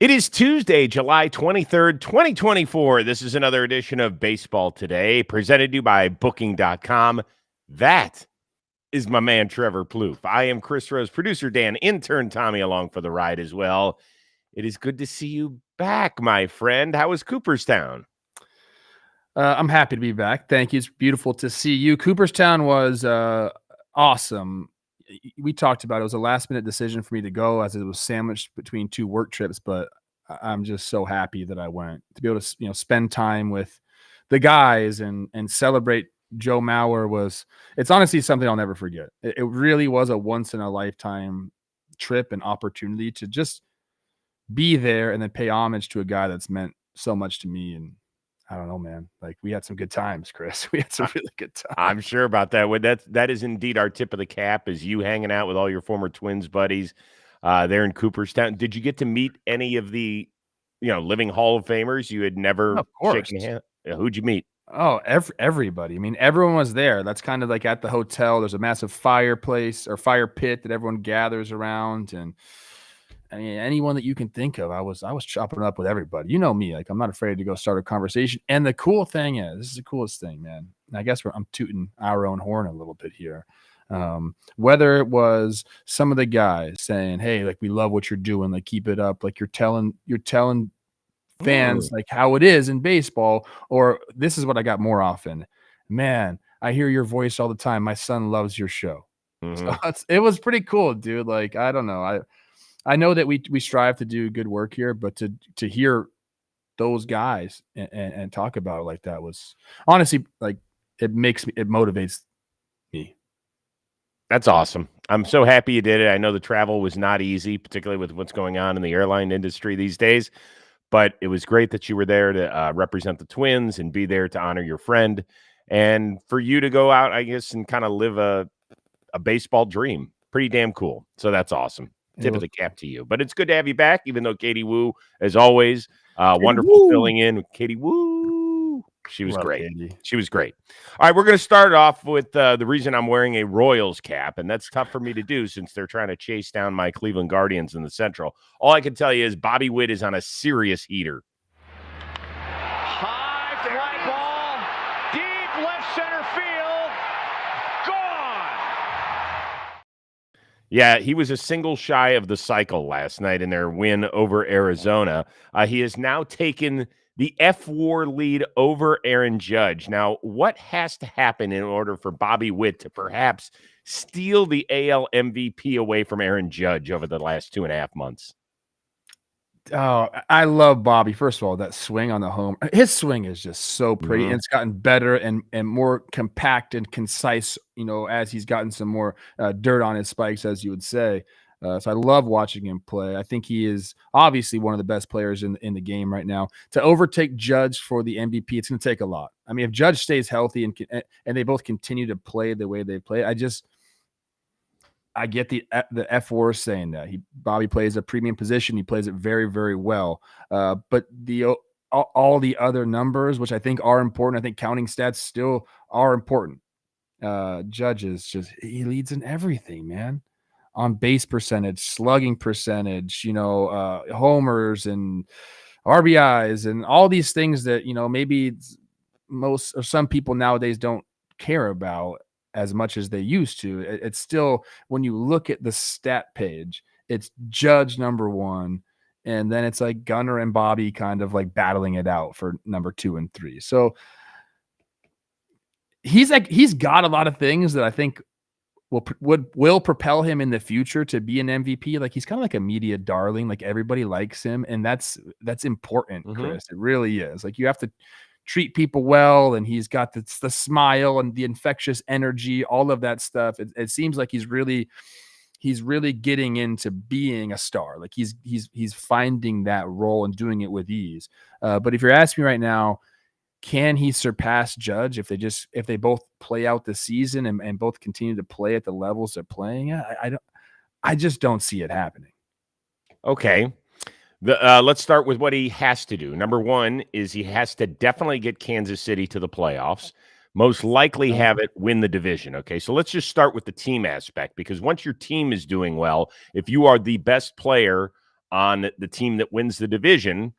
It is Tuesday, July 23rd, 2024. This is another edition of Baseball Today, presented to you by Booking.com. That is my man, Trevor Plouffe. I am Chris Rose, producer Dan, intern Tommy along for the ride as well. It is good to see you back, my friend. How is Cooperstown? I'm happy to be back. Thank you. It's beautiful to see you. Cooperstown was awesome. We talked about it. It was a last-minute decision for me to go as it was sandwiched between two work trips, but I'm just so happy that I went to be able to, spend time with the guys and celebrate Joe Mauer. It's honestly something I'll never forget. It really was a once-in-a-lifetime trip and opportunity to just be there and then pay homage to a guy that's meant so much to me. And I don't know, man. Like, we had some good times, Chris. We had some really good times. I'm sure about that. That is indeed our tip of the cap, is you hanging out with all your former Twins buddies there in Cooperstown. Did you get to meet any of the, living Hall of Famers you had never shaken hands? Who'd you meet? Oh, everybody. I mean, everyone was there. That's kind of like at the hotel. There's a massive fireplace or fire pit that everyone gathers around, and I mean, anyone that you can think of, I was chopping up with everybody. You know me, like, I'm not afraid to go start a conversation. And the cool thing is, this is the coolest thing, man. I guess I'm tooting our own horn a little bit here. Whether it was some of the guys saying, "Hey, like, we love what you're doing, like, keep it up," like you're telling fans like how it is in baseball, or this is what I got more often. Man, I hear your voice all the time. My son loves your show. So it was pretty cool, dude. Like, I don't know. I know that we strive to do good work here, but to hear those guys and talk about it like that was honestly, like, it motivates me. That's awesome. I'm so happy you did it. I know the travel was not easy, particularly with what's going on in the airline industry these days, but it was great that you were there to represent the Twins and be there to honor your friend, and for you to go out, I guess, and kind of live a baseball dream. Pretty damn cool. So that's awesome. Tip of the cap to you. But it's good to have you back, even though Katie Woo, as always, wonderful filling in with Katie Woo. She was great. Katie. She was great. All right, we're going to start off with the reason I'm wearing a Royals cap, and that's tough for me to do since they're trying to chase down my Cleveland Guardians in the Central. All I can tell you is Bobby Witt is on a serious heater. High fly ball, deep left center field, gone. Yeah, he was a single shy of the cycle last night in their win over Arizona. He has now taken the F-WAR lead over Aaron Judge. Now, what has to happen in order for Bobby Witt to perhaps steal the AL MVP away from Aaron Judge over the last 2.5 months? Oh, I love Bobby. First of all, that swing on the home, his swing is just so pretty, and it's gotten better and more compact and concise, as he's gotten some more dirt on his spikes, as you would say. So I love watching him play. I think he is obviously one of the best players in the game right now. To overtake Judge for the MVP, it's going to take a lot. I mean, if Judge stays healthy and they both continue to play the way they play, I get the F-WAR saying that. Bobby plays a premium position. He plays it very, very well. But all the other numbers, which I think are important, I think counting stats still are important. Judge is he leads in everything, man. On base percentage, slugging percentage, homers and RBIs and all these things that, maybe most or some people nowadays don't care about as much as they used to. It's still, when you look at the stat page, it's Judge number one, and then it's like Gunnar and Bobby kind of like battling it out for number 2 and 3. So he's got a lot of things that I think will propel him in the future to be an MVP. Like, he's kind of like a media darling. Like, everybody likes him, and that's important, Chris. It really is. Like, you have to treat people well, and he's got the smile and the infectious energy, all of that stuff. It seems like he's really getting into being a star. Like, he's finding that role and doing it with ease. But if you're asking me right now, can he surpass Judge if they both play out the season and both continue to play at the levels they're playing at? I just don't see it happening. Okay. Let's start with what he has to do. Number one is he has to definitely get Kansas City to the playoffs. Most likely have it win the division. Okay, so let's just start with the team aspect, because once your team is doing well, if you are the best player on the team that wins the division,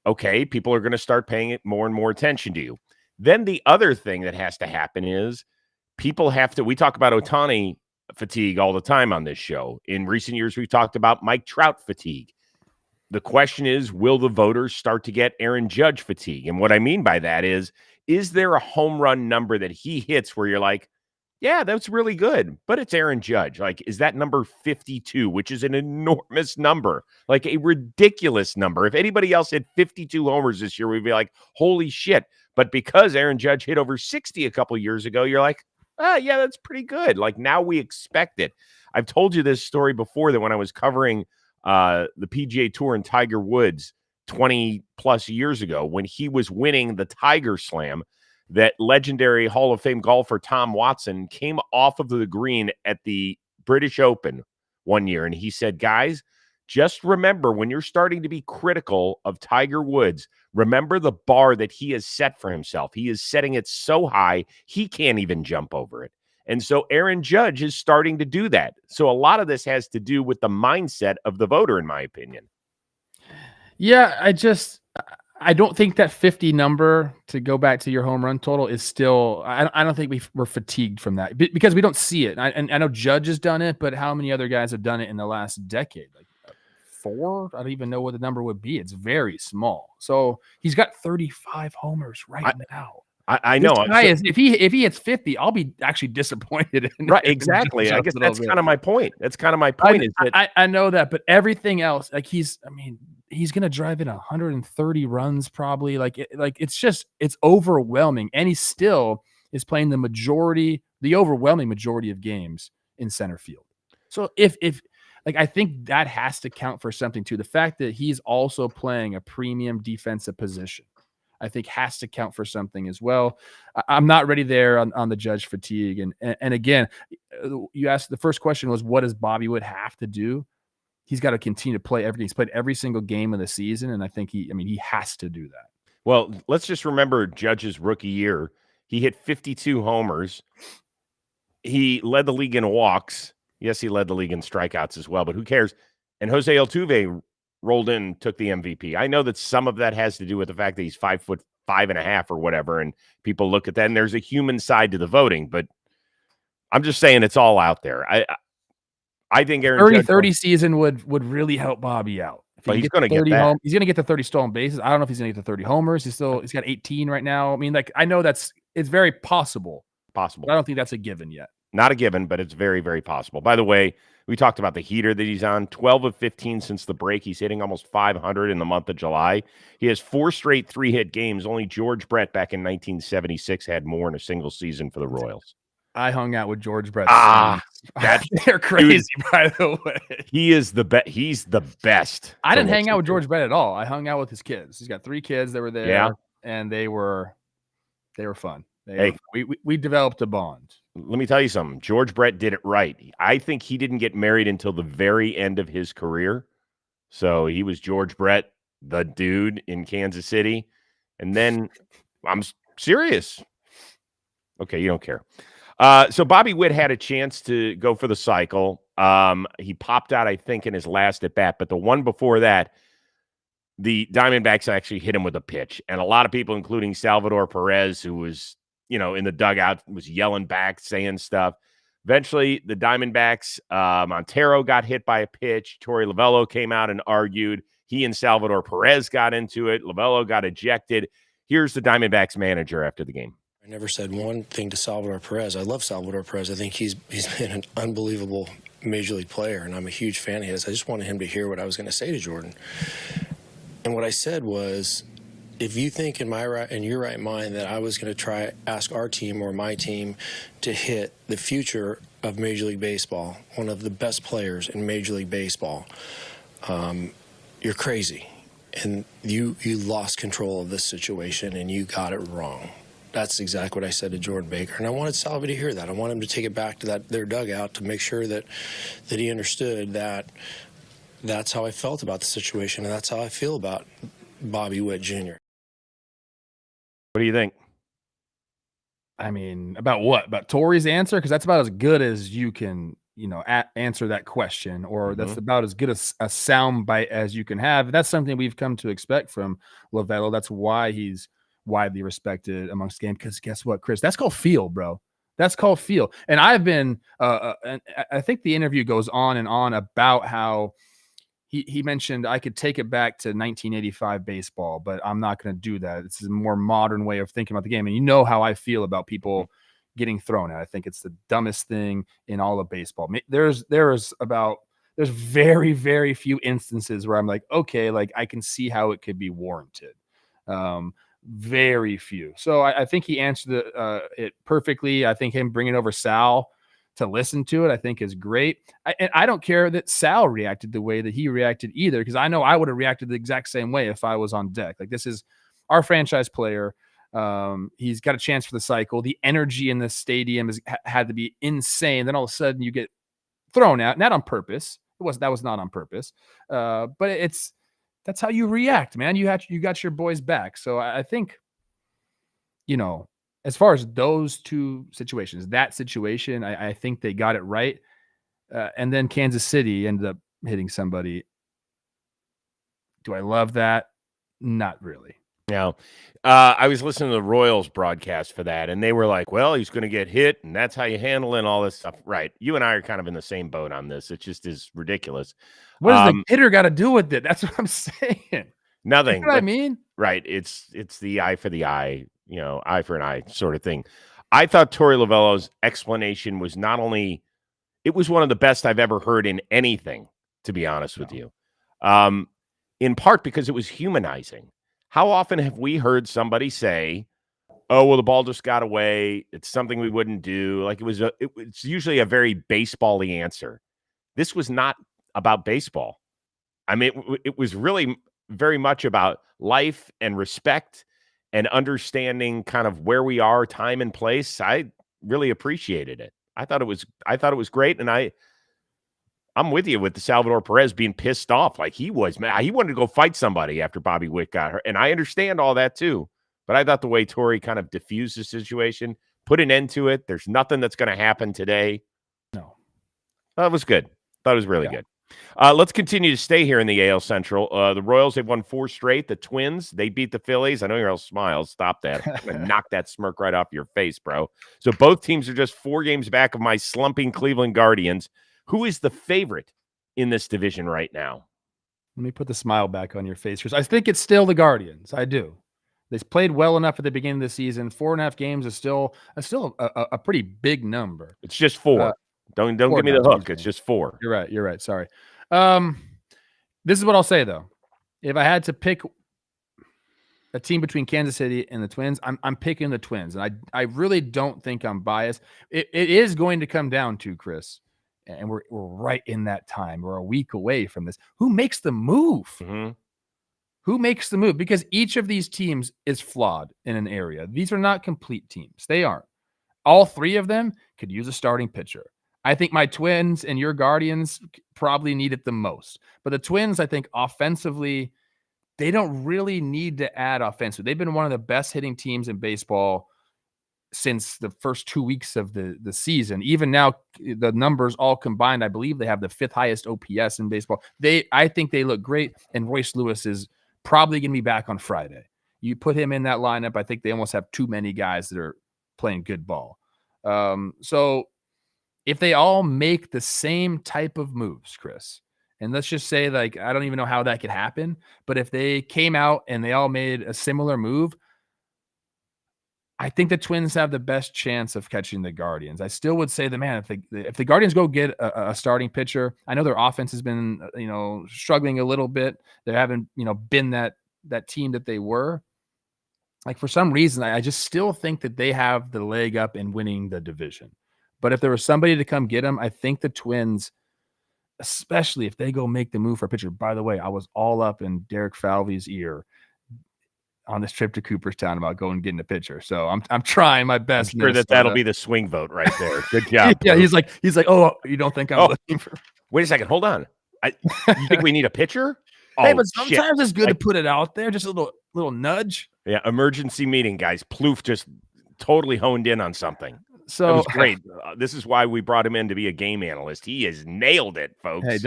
okay, people are going to start paying it more and more attention to you. Then the other thing that has to happen is people have to, we talk about Ohtani fatigue all the time on this show. In recent years, we've talked about Mike Trout fatigue. The question is, will the voters start to get Aaron Judge fatigue? And what I mean by that is there a home run number that he hits where you're like, yeah, that's really good, but it's Aaron Judge. Like, is that number 52, which is an enormous number, like a ridiculous number? If anybody else hit 52 homers this year, we'd be like, holy shit. But because Aaron Judge hit over 60 a couple years ago, you're like, yeah, that's pretty good. Like, now we expect it. I've told you this story before, that when I was covering the PGA Tour and Tiger Woods 20 plus years ago, when he was winning the Tiger Slam, that legendary Hall of Fame golfer Tom Watson came off of the green at the British Open one year, and he said, guys, just remember, when you're starting to be critical of Tiger Woods, remember the bar that he has set for himself. He is setting it so high, he can't even jump over it. And so Aaron Judge is starting to do that. So a lot of this has to do with the mindset of the voter, in my opinion. Yeah, I don't think that 50 number, to go back to your home run total, is still, I don't think we're fatigued from that because we don't see it. And I know Judge has done it, but how many other guys have done it in the last decade? Like 4? I don't even know what the number would be. It's very small. So he's got 35 homers now. I know. If he hits 50, I'll be actually disappointed. Right, exactly. I guess that's kind of my point. That's kind of my point. I know that, but everything else, like he's going to drive in 130 runs probably. It's overwhelming, and he still is playing the overwhelming majority of games in center field. So if I think that has to count for something too. The fact that he's also playing a premium defensive position, I think, has to count for something as well. I'm not ready there on the Judge fatigue. And again, you asked, the first question was, what does Bobby Witt have to do? He's got to continue to play everything. He's played every single game of the season, and I think he has to do that. Well, let's just remember Judge's rookie year. He hit 52 homers. He led the league in walks. Yes, he led the league in strikeouts as well, but who cares? And Jose Altuve rolled in, took the MVP. I know that some of that has to do with the fact that he's 5'5.5" or whatever, and people look at that, and there's a human side to the voting, but I'm just saying it's all out there. I think Aaron 30 season would really help Bobby out. But he's going to get that. He's going to get the 30 stolen bases. I don't know if he's going to get the 30 homers. He's got 18 right now. I mean, I know it's very possible. But I don't think that's a given yet. Not a given, but it's very, very possible. By the way, we talked about the heater that he's on. 12 of 15 since the break. He's hitting almost 500 in the month of July. He has 4 straight 3-hit games. Only George Brett back in 1976 had more in a single season for the Royals. I hung out with George Brett. They're crazy, by the way. He is the best. He's the best. I didn't hang out with George Brett at all. I hung out with his kids. He's got 3 kids that were there, and they were fun. We developed a bond. Let me tell you something. George Brett did it right. I think he didn't get married until the very end of his career. So he was George Brett, the dude in Kansas City. And then, I'm serious. Okay, you don't care. So Bobby Witt had a chance to go for the cycle. He popped out, I think, in his last at bat. But the one before that, the Diamondbacks actually hit him with a pitch. And a lot of people, including Salvador Perez, who was in the dugout, was yelling back, saying stuff. Eventually, the Diamondbacks, Montero got hit by a pitch. Torey Lovullo came out and argued. He and Salvador Perez got into it. Lovullo got ejected. Here's the Diamondbacks manager after the game. I never said one thing to Salvador Perez. I love Salvador Perez. I think he's been an unbelievable major league player, and I'm a huge fan of his. I just wanted him to hear what I was going to say to Jordan. And what I said was, if you think in your right mind that I was going to ask our team or my team to hit the future of Major League Baseball, one of the best players in Major League Baseball, you're crazy. And you lost control of this situation, and you got it wrong. That's exactly what I said to Jordan Baker. And I wanted Salvi to hear that. I wanted him to take it back to their dugout to make sure that he understood that that's how I felt about the situation, and that's how I feel about Bobby Witt Jr. What do you think? I mean, about what? About Torey's answer? Because that's about as good as you can answer that question, or that's about as good a sound bite as you can have. That's something we've come to expect from Lovullo. That's why he's widely respected amongst the game. Because guess what, Chris? That's called feel, bro. That's called feel. And I've been, and I think the interview goes on and on about how he mentioned I could take it back to 1985 baseball, but I'm not going to do that. It's a more modern way of thinking about the game. And you know how I feel about people getting thrown at. I think it's the dumbest thing in all of baseball. There's very, very few instances where I'm like, okay, like I can see how it could be warranted. Very few. So I think he answered it perfectly. I think him bringing over Sal to listen to it, I think is great. And I don't care that Sal reacted the way that he reacted either, because I know I would have reacted the exact same way if I was on deck. Like, this is our franchise player. He's got a chance for the cycle. The energy in the stadium had to be insane. Then all of a sudden you get thrown out, not on purpose. That was not on purpose. But that's how you react, man. You got your boys back. So I think, as far as those two situations, that situation, I think they got it right. And then Kansas City ended up hitting somebody. Do I love that? Not really. Yeah. I was listening to the Royals broadcast for that, and they were like, well, he's going to get hit, and that's how you handle it and all this stuff. Right. You and I are kind of in the same boat on this. It just is ridiculous. What does the hitter got to do with it? That's what I'm saying. Nothing. You know what I mean? Right. It's the eye for the eye, eye for an eye sort of thing. I thought Torey Lovullo's explanation was it was one of the best I've ever heard in anything, to be honest with you. In part because it was humanizing. How often have we heard somebody say, oh, well, the ball just got away. It's something we wouldn't do. Like, it's usually a very baseball-y answer. This was not about baseball. I mean, it was really very much about life and respect and understanding kind of where we are, time and place. I really appreciated it. I thought it was great. And I'm with you with the Salvador Perez being pissed off like he was. Man, he wanted to go fight somebody after Bobby Witt got hurt. And I understand all that too. But I thought the way Torey kind of diffused the situation, put an end to it. There's nothing that's going to happen today. No. That was good. Thought it was really good. Let's continue to stay here in the AL Central. The Royals, they've won 4 straight. The Twins, they beat the Phillies. I know you're all smiles. Stop that. I'm going to knock that smirk right off your face, bro. So both teams are just 4 games back of my slumping Cleveland Guardians. Who is the favorite in this division right now? Let me put the smile back on your face, Chris. I think it's still the Guardians. I do. They played well enough at the beginning of the season. 4.5 games is still a pretty big number. It's just 4. Don't give me the hook. It's just 4. You're right. Sorry. This is what I'll say though. If I had to pick a team between Kansas City and the Twins, I'm picking the Twins. And I really don't think I'm biased. It is going to come down to, Chris, and we're right in that time. We're a week away from this. Who makes the move? Mm-hmm. Who makes the move? Because each of these teams is flawed in an area. These are not complete teams. They aren't. All 3 of them could use a starting pitcher. I think my Twins and your Guardians probably need it the most. But the Twins, I think offensively, they don't really need to add offensively. They've been one of the best hitting teams in baseball since the first 2 weeks of the season. Even now, the numbers all combined, I believe they have the 5th highest OPS in baseball. I think they look great, and Royce Lewis is probably going to be back on Friday. You put him in that lineup, I think they almost have too many guys that are playing good ball. So if they all make the same type of moves, Chris, and let's just say, like, I don't even know how that could happen, but if they came out and they all made a similar move, I think the Twins have the best chance of catching the Guardians. I still would say if the Guardians go get a starting pitcher, I know their offense has been, struggling a little bit. They haven't, been that team that they were. Like, for some reason, I just still think that they have the leg up in winning the division. But if there was somebody to come get them, I think the Twins, especially if they go make the move for a pitcher. By the way, I was all up in Derek Falvey's ear on this trip to Cooperstown about going and getting a pitcher. So I'm trying my best. I'm sure that'll be the swing vote right there. Good job. Yeah, he's like, oh, you don't think I'm looking for? Wait a second, hold on. You think we need a pitcher? Hey, but sometimes it's good to put it out there, just a little nudge. Yeah, emergency meeting, guys. Plouffe just totally honed in on something. So that was great. This is why we brought him in to be a game analyst. He has nailed it, folks. Hey,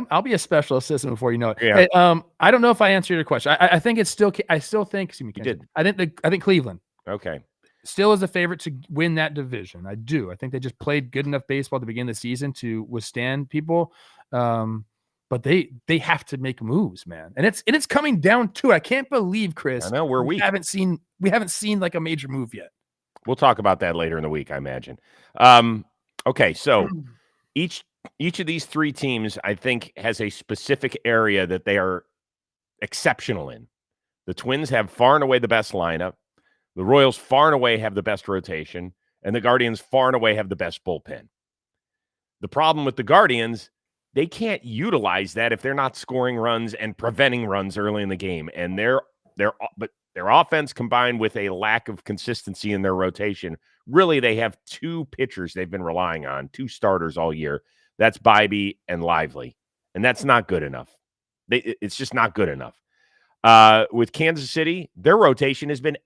I'll be a special assistant before you know it. Yeah. Hey, I don't know if I answered your question. I think it's still. I still think. Excuse me, You did. I think Cleveland Okay. still is a favorite to win that division. I do. I think they just played good enough baseball to begin the season to withstand people. But they have to make moves, man. And it's coming down to. I can't believe, Chris. I know we're weak. We haven't seen like a major move yet. We'll talk about that later in the week, I imagine. Okay, so each of these three teams, I think, has a specific area that they are exceptional in. The Twins have far and away the best lineup. The Royals far and away have the best rotation. And the Guardians far and away have the best bullpen. The problem with the Guardians, they can't utilize that if they're not scoring runs and preventing runs early in the game. And their offense combined with a lack of consistency in their rotation, really they have two pitchers they've been relying on, two starters all year. That's Bobby and Lively. And that's not good enough. It's just not good enough. With Kansas City, their rotation has been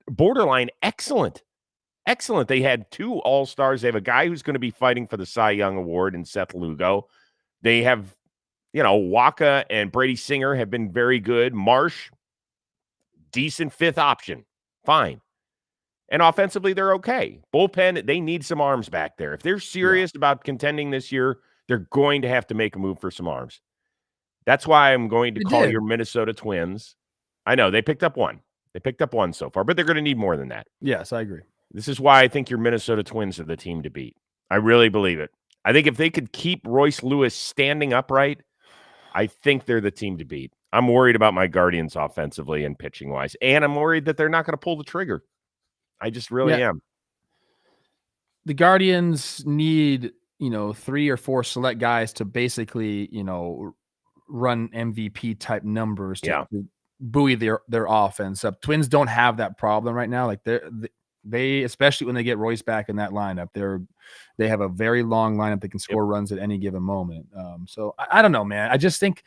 borderline excellent. Excellent. They had two all-stars. They have a guy who's going to be fighting for the Cy Young Award in Seth Lugo. They have, Waka and Brady Singer have been very good. Marsh, decent fifth option. Fine. And offensively, they're okay. Bullpen, they need some arms back there. If they're serious about contending this year, they're going to have to make a move for some arms. That's why I'm going to call your Minnesota Twins. I know, they picked up one. They picked up one so far, but they're going to need more than that. Yes, I agree. This is why I think your Minnesota Twins are the team to beat. I really believe it. I think if they could keep Royce Lewis standing upright, I think they're the team to beat. I'm worried about my Guardians offensively and pitching-wise, and I'm worried that they're not going to pull the trigger. I just really am. The Guardians need, 3 or 4 select guys to basically, run MVP type numbers to buoy their offense up. Twins don't have that problem right now. Like they especially when they get Royce back in that lineup, they have a very long lineup that can score runs at any given moment. So I don't know, man. I just think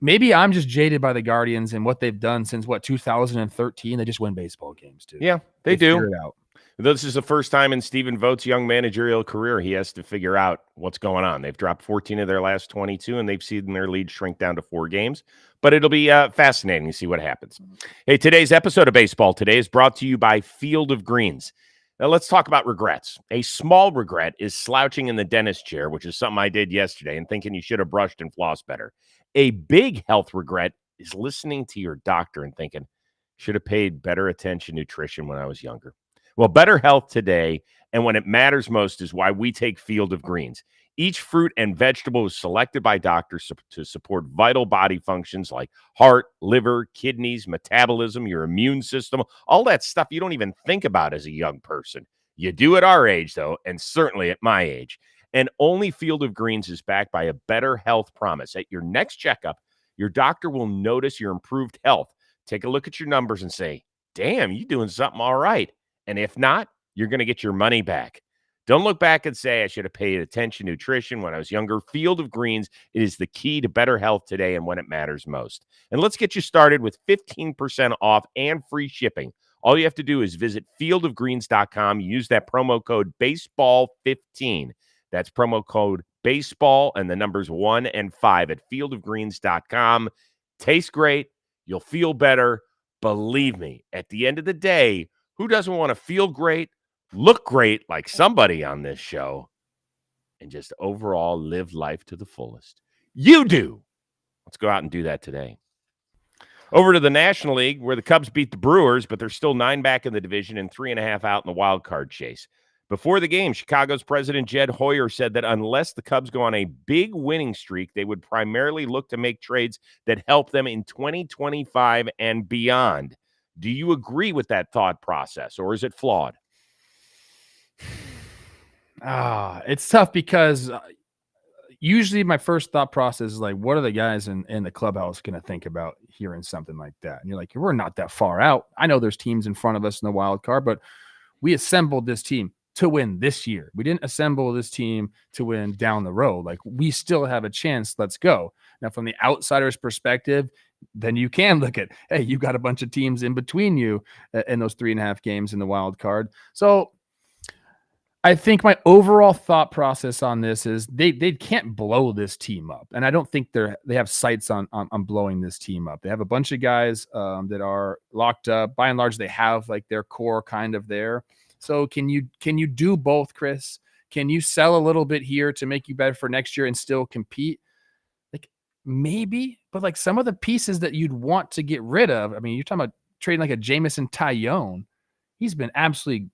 maybe I'm just jaded by the Guardians and what they've done since 2013. They just win baseball games too. Yeah, they do. Figure it out. This is the first time in Stephen Vogt's young managerial career he has to figure out what's going on. They've dropped 14 of their last 22, and they've seen their lead shrink down to 4 games. But it'll be fascinating to see what happens. Hey, today's episode of Baseball Today is brought to you by Field of Greens. Now, let's talk about regrets. A small regret is slouching in the dentist chair, which is something I did yesterday, and thinking you should have brushed and flossed better. A big health regret is listening to your doctor and thinking, should have paid better attention to nutrition when I was younger. Well, better health today, and when it matters most, is why we take Field of Greens. Each fruit and vegetable is selected by doctors to support vital body functions like heart, liver, kidneys, metabolism, your immune system, all that stuff you don't even think about as a young person. You do at our age, though, and certainly at my age. And only Field of Greens is backed by a better health promise. At your next checkup, your doctor will notice your improved health, take a look at your numbers and say, damn, you're doing something all right. And if not, you're going to get your money back. Don't look back and say, I should have paid attention to nutrition when I was younger. Field of Greens, it is the key to better health today and when it matters most. And let's get you started with 15% off and free shipping. All you have to do is visit fieldofgreens.com. Use that promo code BASEBALL15. That's promo code BASEBALL and the numbers 1 and 5 at fieldofgreens.com. Tastes great. You'll feel better. Believe me, at the end of the day, who doesn't want to feel great, look great like somebody on this show, and just overall live life to the fullest? You do. Let's go out and do that today. Over to the National League, where the Cubs beat the Brewers, but they're still 9 back in the division and 3.5 out in the wild card chase. Before the game, Chicago's president Jed Hoyer said that unless the Cubs go on a big winning streak, they would primarily look to make trades that help them in 2025 and beyond. Do you agree with that thought process, or is it flawed? It's tough because usually my first thought process is like, what are the guys in the clubhouse going to think about hearing something like that? And you're like, we're not that far out. I know there's teams in front of us in the wild card, but we assembled this team to win this year. We didn't assemble this team to win down the road. Like, we still have a chance. Let's go. Now, from the outsider's perspective, then you can look at, hey, you got a bunch of teams in between you in those 3.5 games in the wild card. So I think my overall thought process on this is they can't blow this team up, and I don't think they have sights on blowing this team up. They have a bunch of guys that are locked up. By and large, they have like their core kind of there. So can you do both, Chris? Can you sell a little bit here to make you better for next year and still compete? Like maybe, but like some of the pieces that you'd want to get rid of. I mean, you're talking about trading like a Jamison Tyone. He's been absolutely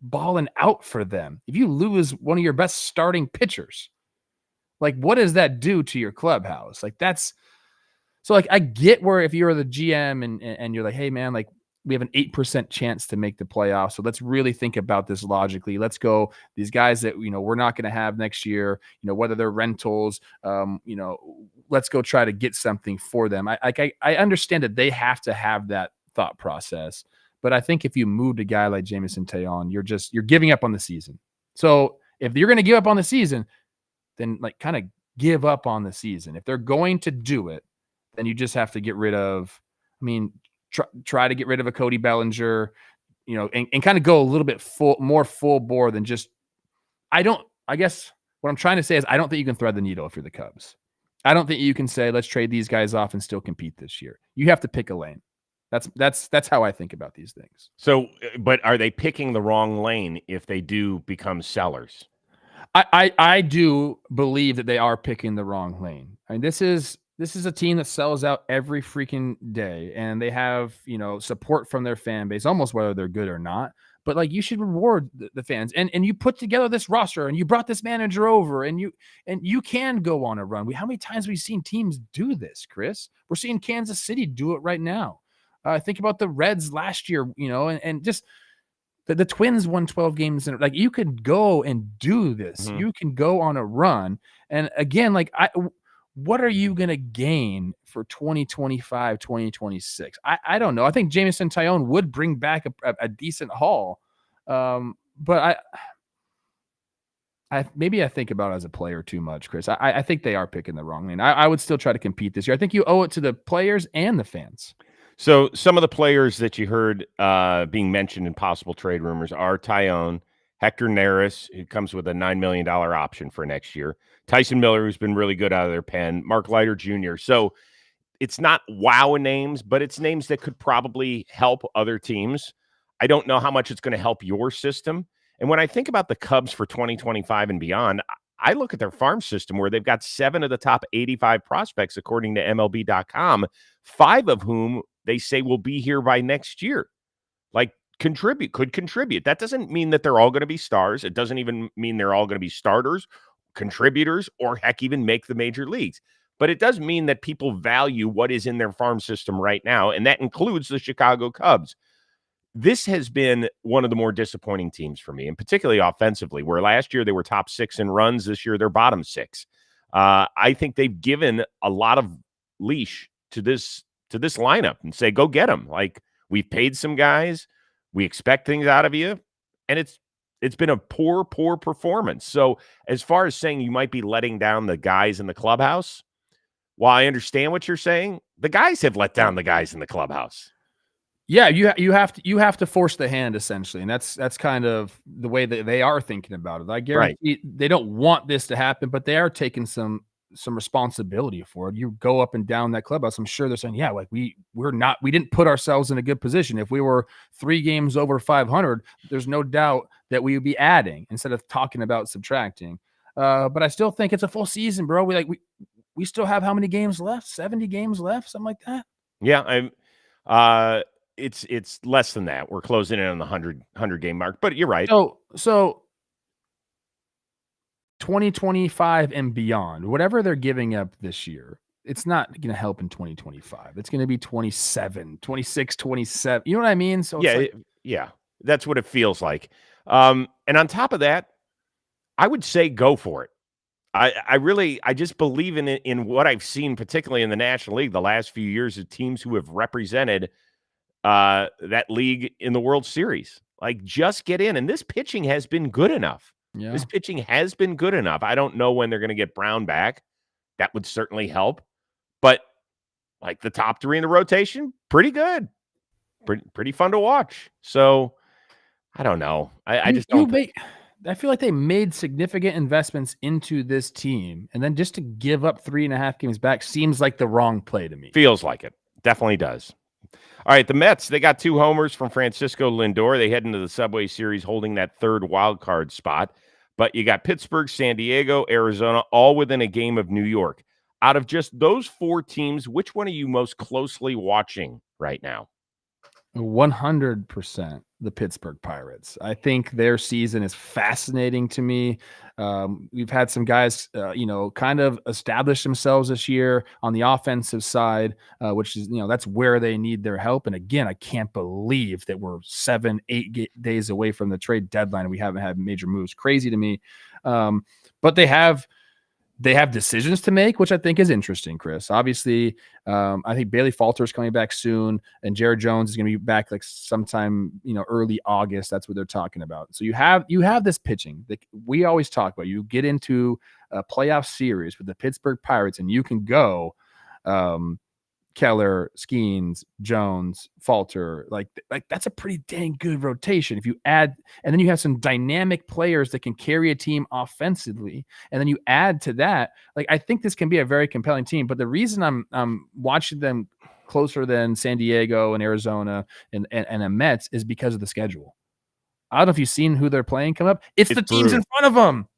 balling out for them. If you lose one of your best starting pitchers, like what does that do to your clubhouse? Like that's so like I get where if you're the GM and you're like, hey man, like we have an 8% chance to make the playoffs. So let's really think about this logically. Let's go these guys that we're not going to have next year, whether they're rentals, let's go try to get something for them. I understand that they have to have that thought process. But I think if you moved a guy like Jamison Taillon, you're giving up on the season. So if you're going to give up on the season, then like kind of give up on the season. If they're going to do it, then you just have to get rid of. I mean, try to get rid of a Cody Bellinger, and kind of go a little bit more full bore than just. I guess what I'm trying to say is I don't think you can thread the needle if you're the Cubs. I don't think you can say let's trade these guys off and still compete this year. You have to pick a lane. That's how I think about these things. So, but are they picking the wrong lane if they do become sellers? I do believe that they are picking the wrong lane. I mean, this is a team that sells out every freaking day, and they have support from their fan base, almost whether they're good or not. But like you should reward the fans, and you put together this roster, and you brought this manager over, and you can go on a run. How many times have we seen teams do this, Chris? We're seeing Kansas City do it right now. Think about the Reds last year, and just the Twins won 12 games. And like you could go and do this. Mm-hmm. You can go on a run. And again, like what are you going to gain for 2025, 2026? I don't know. I think Jamison Tyone would bring back a decent haul. But maybe I think about it as a player too much, Chris. I think they are picking the wrong lane. I would still try to compete this year. I think you owe it to the players and the fans. So some of the players that you heard being mentioned in possible trade rumors are Tyone, Hector Neris, who comes with a $9 million option for next year, Tyson Miller, who's been really good out of their pen, Mark Leiter Jr. So it's not wow names, but it's names that could probably help other teams. I don't know how much it's going to help your system. And when I think about the Cubs for 2025 and beyond, I look at their farm system where they've got 7 of the top 85 prospects, according to MLB.com, 5 of whom they say will be here by next year. Like could contribute. That doesn't mean that they're all going to be stars. It doesn't even mean they're all going to be starters, contributors, or heck, even make the major leagues. But it does mean that people value what is in their farm system right now, and that includes the Chicago Cubs. This has been one of the more disappointing teams for me, and particularly offensively, where last year they were top 6 in runs. This year they're bottom 6. I think they've given a lot of leash to this lineup and say, go get them. Like, we've paid some guys. We expect things out of you. And it's been a poor performance. So as far as saying you might be letting down the guys in the clubhouse, while I understand what you're saying, the guys have let down the guys in the clubhouse. Yeah, you have to force the hand, essentially. And that's kind of the way that they are thinking about it. I guarantee they don't want this to happen, but they are taking some responsibility for it. You go up and down that clubhouse, I'm sure they're saying, yeah, like we didn't put ourselves in a good position. If we were 3 games over 500, there's no doubt that we would be adding instead of talking about subtracting. But I still think it's a full season, bro. We still have how many games left? 70 games left, something like that. Yeah, it's less than that. We're closing in on the 100 game mark, but you're right. So 2025 and beyond, whatever they're giving up this year, it's not going to help in 2025. It's going to be 27, 26, 27. You know what I mean? So yeah, that's what it feels like. And on top of that, I would say go for it. I just believe in what I've seen, particularly in the National League the last few years, of teams who have represented that league in the World Series. Like, just get in. And this pitching has been good enough. Yeah. This pitching has been good enough. I don't know when they're going to get Brown back. That would certainly help. But like the top 3 in the rotation, pretty good. Pretty fun to watch. So I don't know. I just don't. I feel like they made significant investments into this team, and then just to give up 3.5 games back seems like the wrong play to me. Feels like it. Definitely does. All right, the Mets, they got 2 homers from Francisco Lindor. They head into the Subway Series holding that third wild card spot. But you got Pittsburgh, San Diego, Arizona, all within a game of New York. Out of just those 4 teams, which one are you most closely watching right now? 100% the Pittsburgh Pirates. I think their season is fascinating to me. We've had some guys, kind of establish themselves this year on the offensive side, which is, that's where they need their help. And again, I can't believe that we're 7-8 days away from the trade deadline and we haven't had major moves. Crazy to me. But they have decisions to make, which I think is interesting, Chris. Obviously, I think Bailey Falter is coming back soon, and Jared Jones is going to be back like sometime, early August. That's what they're talking about. So you have this pitching that we always talk about. You get into a playoff series with the Pittsburgh Pirates, and you can go Keller, Skeens, Jones, Falter, like that's a pretty dang good rotation. If you add, and then you have some dynamic players that can carry a team offensively, and then you add to that, like I think this can be a very compelling team. But the reason I'm watching them closer than San Diego and Arizona and the Mets is because of the schedule. I don't know if you've seen who they're playing come up. It's the teams in front of them.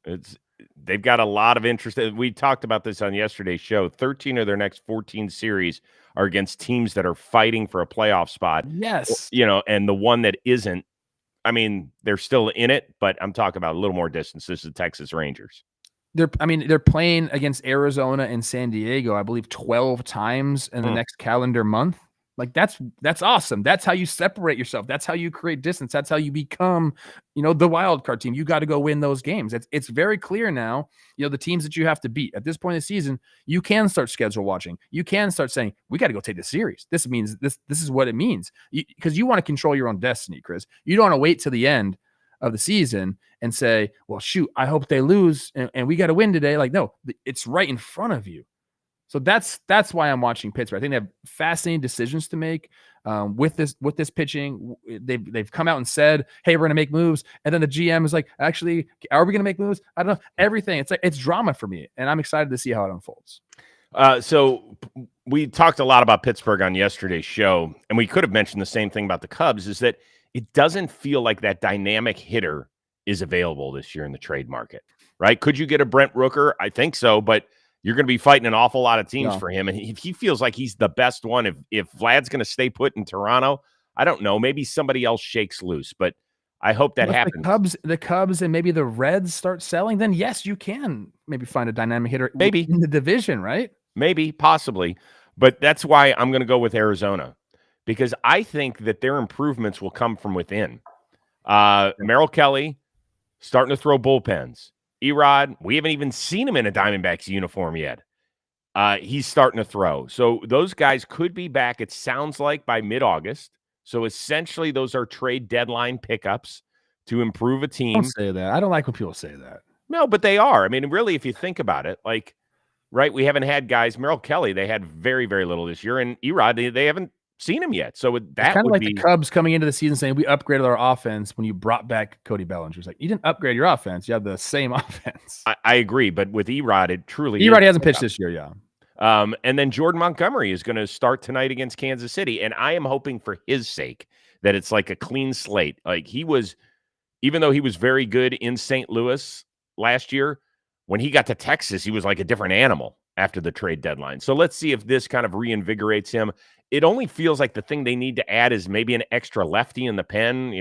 They've got a lot of interest. We talked about this on yesterday's show. 13 of their next 14 series are against teams that are fighting for a playoff spot. Yes. And the one that isn't, I mean, they're still in it, but I'm talking about a little more distance. This is the Texas Rangers. They're playing against Arizona and San Diego, I believe 12 times in the next calendar month. Like that's awesome. That's how you separate yourself. That's how you create distance. That's how you become, the wild card team. You got to go win those games. It's very clear now, the teams that you have to beat at this point in the season, you can start schedule watching. You can start saying, we got to go take the series. This means this is what it means. Because you want to control your own destiny, Chris. You don't want to wait till the end of the season and say, well, shoot, I hope they lose and we got to win today. Like, no, it's right in front of you. So that's why I'm watching Pittsburgh. I think they have fascinating decisions to make with this pitching. They've come out and said, "Hey, we're going to make moves," and then the GM is like, "Actually, are we going to make moves?" I don't know. Everything. It's drama for me, and I'm excited to see how it unfolds. So we talked a lot about Pittsburgh on yesterday's show, and we could have mentioned the same thing about the Cubs. Is that it doesn't feel like that dynamic hitter is available this year in the trade market, right? Could you get a Brent Rooker? I think so, but you're going to be fighting an awful lot of teams for him. And if he feels like he's the best one, if Vlad's going to stay put in Toronto, I don't know. Maybe somebody else shakes loose, but I hope that happens. The Cubs and maybe the Reds start selling, then yes, you can maybe find a dynamic hitter maybe in the division, right? Maybe, possibly. But that's why I'm going to go with Arizona, because I think that their improvements will come from within. Merrill Kelly starting to throw bullpens. Erod, we haven't even seen him in a Diamondbacks uniform yet. He's starting to throw. So those guys could be back, it sounds like, by mid-August. So essentially, those are trade deadline pickups to improve a team. Don't say that. I don't like when people say that. No, but they are. I mean, really, if you think about it, like, right, we haven't had guys. Merrill Kelly, they had very, very little this year. And Erod, they haven't seen him yet. So that kind of like be the Cubs coming into the season saying we upgraded our offense when you brought back Cody Bellinger. It's like, you didn't upgrade your offense. You have the same offense. I agree. But with Erod, it truly Erod hasn't pitched this year, yeah. And then Jordan Montgomery is going to start tonight against Kansas City. And I am hoping for his sake that it's like a clean slate. Like even though he was very good in St. Louis last year, when he got to Texas, he was like a different animal after the trade deadline. So let's see if this kind of reinvigorates him. It only feels like the thing they need to add is maybe an extra lefty in the pen,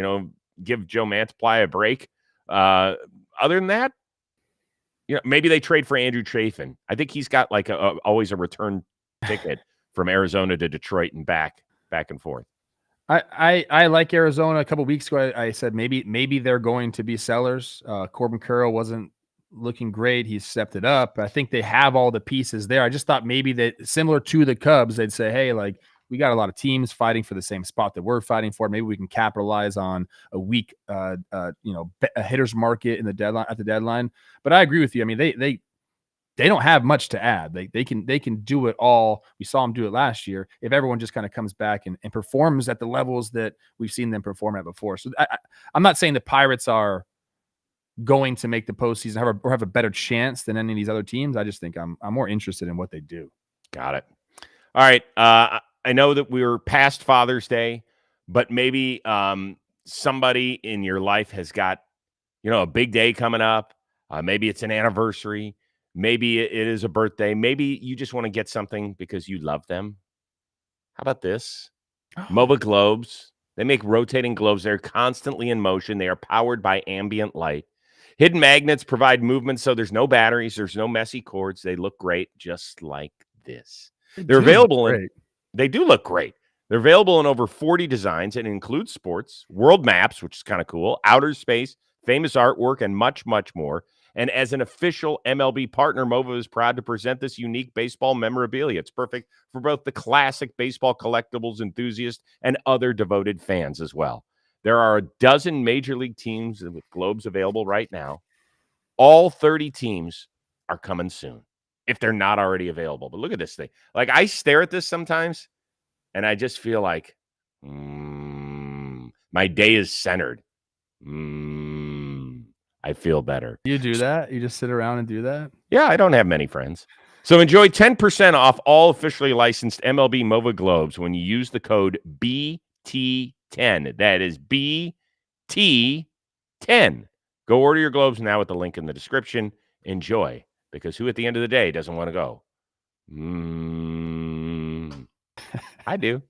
give Joe Mantiply a break. Other than that, maybe they trade for Andrew Chafin. I think he's got like always a return ticket from Arizona to Detroit and back and forth. I like Arizona. A couple of weeks ago, I said maybe they're going to be sellers. Corbin Carroll wasn't looking great. He stepped it up. I think they have all the pieces there. I just thought maybe that similar to the Cubs, they'd say, hey, like, we got a lot of teams fighting for the same spot that we're fighting for. Maybe we can capitalize on a weak, a hitter's market at the deadline. But I agree with you. I mean, they don't have much to add. They can do it all. We saw them do it last year. If everyone just kind of comes back and performs at the levels that we've seen them perform at before. So I'm not saying the Pirates are going to make the postseason or have a better chance than any of these other teams. I just think I'm more interested in what they do. Got it. All right. I know that we were past Father's Day, but maybe somebody in your life has got, a big day coming up. Maybe it's an anniversary. Maybe it is a birthday. Maybe you just want to get something because you love them. How about this? MOBA globes. They make rotating globes. They're constantly in motion. They are powered by ambient light. Hidden magnets provide movement, so there's no batteries. There's no messy cords. They look great, just like this. They're available in. They do look great. They're available in over 40 designs and include sports, world maps, which is kind of cool, outer space, famous artwork, and much, much more. And as an official MLB partner, MOBA is proud to present this unique baseball memorabilia. It's perfect for both the classic baseball collectibles enthusiasts and other devoted fans as well. There are a dozen major league teams with globes available right now. All 30 teams are coming soon, if they're not already available. But look at this thing. Like, I stare at this sometimes, and I just feel like, my day is centered. I feel better. You do that? You just sit around and do that? Yeah, I don't have many friends. So enjoy 10% off all officially licensed MLB MOBA globes when you use the code BT10. That is BT10. Go order your globes now with the link in the description. Enjoy, because who at the end of the day doesn't want to go? I do.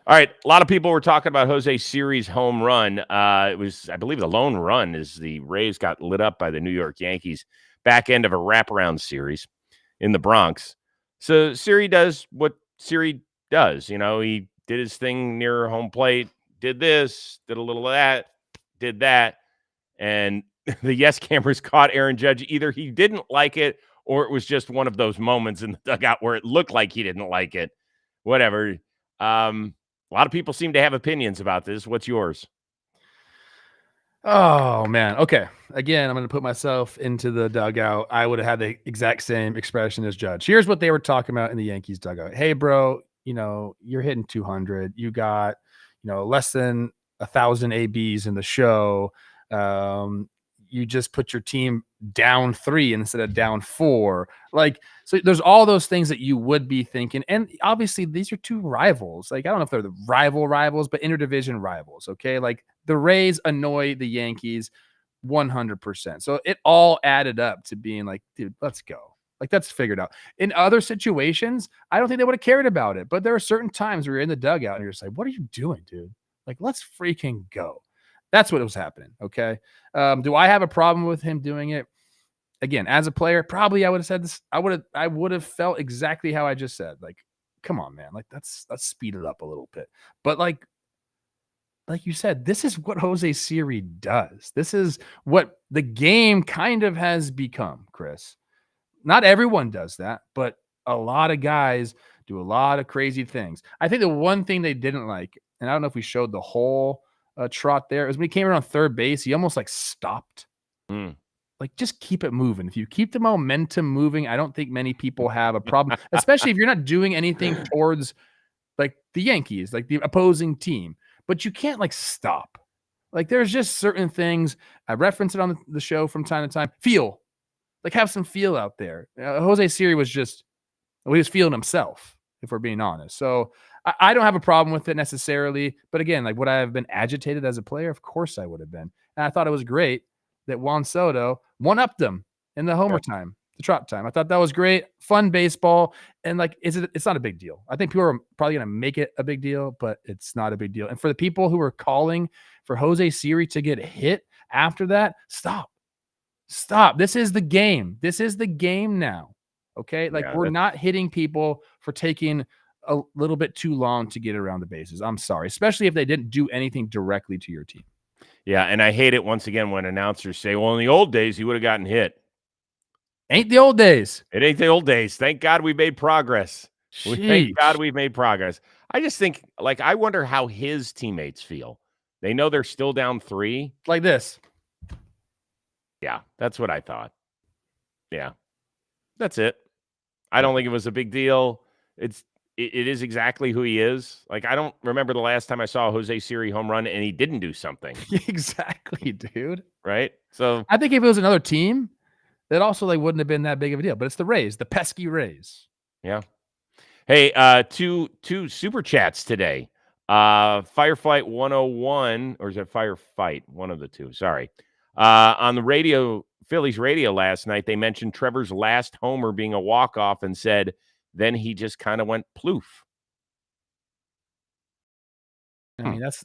All right, a lot of people were talking about Jose Siri's home run. It was, I believe, the lone run as the Rays got lit up by the New York Yankees back end of a wraparound series in the Bronx. So Siri does what Siri does. He did his thing near home plate, did this, did a little of that, did that. And the yes cameras caught Aaron Judge. Either he didn't like it or it was just one of those moments in the dugout where it looked like he didn't like it. Whatever. A lot of people seem to have opinions about this. What's yours? Oh, man. Okay. Again, I'm going to put myself into the dugout. I would have had the exact same expression as Judge. Here's what they were talking about in the Yankees dugout. Hey, bro, you're hitting 200. You got, less than 1,000 ABs in the show. You just put your team down 3 instead of down 4. So there's all those things that you would be thinking. And obviously these are two rivals. I don't know if they're the rivals, but interdivision rivals. Okay. The Rays annoy the Yankees 100%. So it all added up to being like, dude, let's go. That's figured out. In other situations, I don't think they would have cared about it, but there are certain times where you're in the dugout and you're just like, what are you doing, dude? Let's freaking go. That's what was happening. Okay. Do I have a problem with him doing it? Again, as a player, probably I would have said this. I would have felt exactly how I just said. Come on, man. Let's speed it up a little bit. But like you said, this is what Jose Siri does. This is what the game kind of has become, Chris. Not everyone does that, but a lot of guys do a lot of crazy things. I think the one thing they didn't like, and I don't know if we showed the whole trot there, is when he came around third base, he almost stopped. Just keep it moving. If you keep the momentum moving, I don't think many people have a problem, especially if you're not doing anything towards the Yankees, the opposing team. But you can't stop. There's just certain things. I reference it on the show from time to time. Feel. Have some feel out there. Jose Siri was he was feeling himself, if we're being honest. So I don't have a problem with it necessarily. But again, would I have been agitated as a player? Of course I would have been. And I thought it was great that Juan Soto one-upped them in the homer time, the trot time. I thought that was great. Fun baseball. And it's not a big deal. I think people are probably going to make it a big deal, but it's not a big deal. And for the people who are calling for Jose Siri to get hit after that, stop. This is the game. This is the game now. Okay. We're not hitting people for taking a little bit too long to get around the bases. I'm sorry, especially if they didn't do anything directly to your team. Yeah, and I hate it once again when announcers say, well, in the old days, he would have gotten hit. Ain't the old days. It ain't the old days. Thank God we made progress. Thank God we've made progress. I just think, I wonder how his teammates feel. They know they're still down 3. Like this. Yeah, that's what I thought. Yeah, that's it. I don't think it was a big deal. It is exactly who he is. I don't remember the last time I saw a Jose Siri home run and he didn't do something. Exactly, dude. right? So I think if it was another team, that also like wouldn't have been that big of a deal. But it's the Rays, the pesky Rays. yeah. Hey, two super chats today. Fireflight 101, or is it Firefight? One of the two. Sorry. On the radio, Phillies radio last night, they mentioned Trevor's last homer being a walk-off and said, then he just kind of went Plouffe. I mean, I've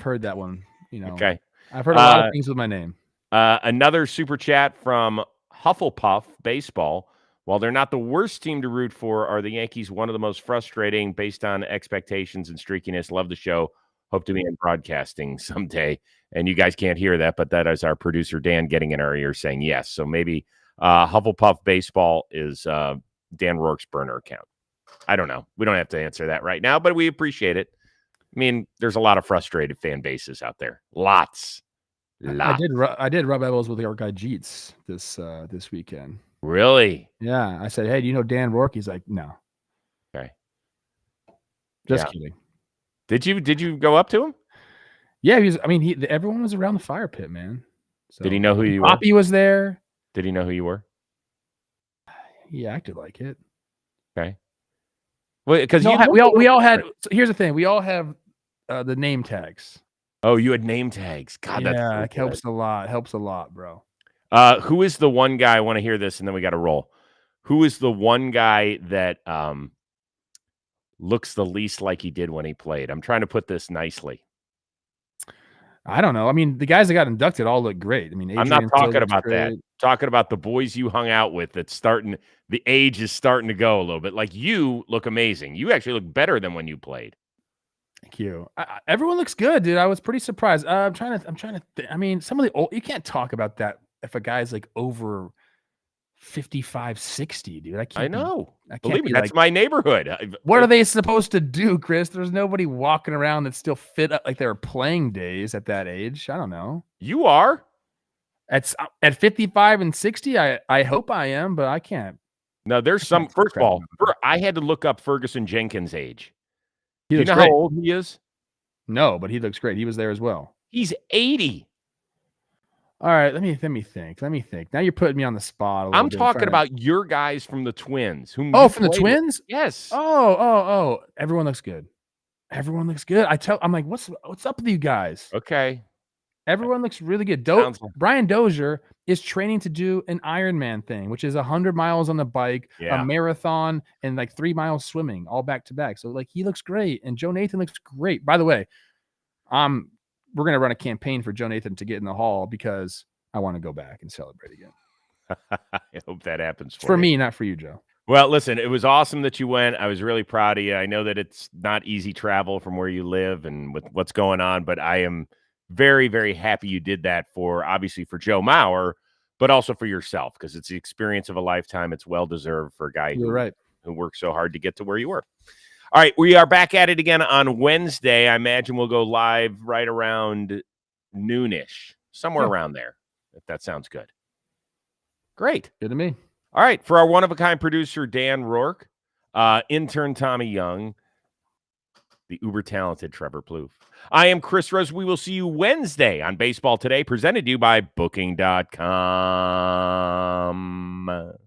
heard that one, Okay. I've heard a lot of things with my name. Another super chat from Hufflepuff Baseball. While they're not the worst team to root for, are the Yankees one of the most frustrating based on expectations and streakiness? Love the show. Hope to be in broadcasting someday. And you guys can't hear that, but that is our producer, Dan, getting in our ear saying yes. So maybe Hufflepuff Baseball is Dan Rourke's burner account. I don't know. We don't have to answer that right now, but we appreciate it. I mean, there's a lot of frustrated fan bases out there. Lots. I did rub elbows with our guy Jeets this weekend. Really? Yeah. I said, hey, do you know Dan Rourke? He's like, no. Okay. Just kidding. Did you go up to him? Yeah, everyone was around the fire pit, man. So, did he know who you were? Poppy was there. Did he know who you were? He acted like it. Okay. Well, because we all had. So here's the thing: we all have the name tags. Oh, you had name tags. God, yeah, it helps a lot. Helps a lot, bro. Who is the one guy? I want to hear this, and then we got to roll. Who is the one guy that looks the least like he did when he played? I'm trying to put this nicely. I don't know. I mean, the guys that got inducted all look great. I mean, I'm not talking about that. I'm talking about the boys you hung out with. That's starting. The age is starting to go a little bit. Like, you look amazing. You actually look better than when you played. Thank you. Everyone looks good, dude. I was pretty surprised. I'm trying to. I mean, some of the old. You can't talk about that if a guy's like over 55, 60, dude. I know. Believe me, that's my neighborhood. What are they supposed to do, Chris? There's nobody walking around that's still fit up like they were playing days at that age. I don't know. You are. At 55 and 60, I hope I am, but I can't. No, there's some. First of all, I had to look up Ferguson Jenkins' age. Do you know how old he is? No, but he looks great. He was there as well. He's 80. All right, let me think. Now you're putting me on the spot. I'm talking about your guys from the Twins. From the Twins? Yes. Oh. Everyone looks good. I'm like, what's up with you guys? Okay. Everyone looks really good. Brian Dozier is training to do an Ironman thing, which is 100 miles on the bike, a marathon, and like 3 miles swimming, all back to back. So like he looks great, and Joe Nathan looks great. By the way, we're gonna run a campaign for Joe Nathan to get in the Hall because I want to go back and celebrate again. I hope that happens for me, not for you, Joe. Well, listen, it was awesome that you went. I was really proud of you. I know that it's not easy travel from where you live and with what's going on, but I am very, very happy you did that obviously for Joe Mauer, but also for yourself, because it's the experience of a lifetime. It's well-deserved for a guy who worked so hard to get to where you were. All right, we are back at it again on Wednesday. I imagine we'll go live right around noonish, somewhere around there, if that sounds good. Great. Good to me. All right, for our one-of-a-kind producer, Dan Rourke, intern Tommy Young, the uber-talented Trevor Plouffe. I am Chris Rose. We will see you Wednesday on Baseball Today, presented to you by Booking.com.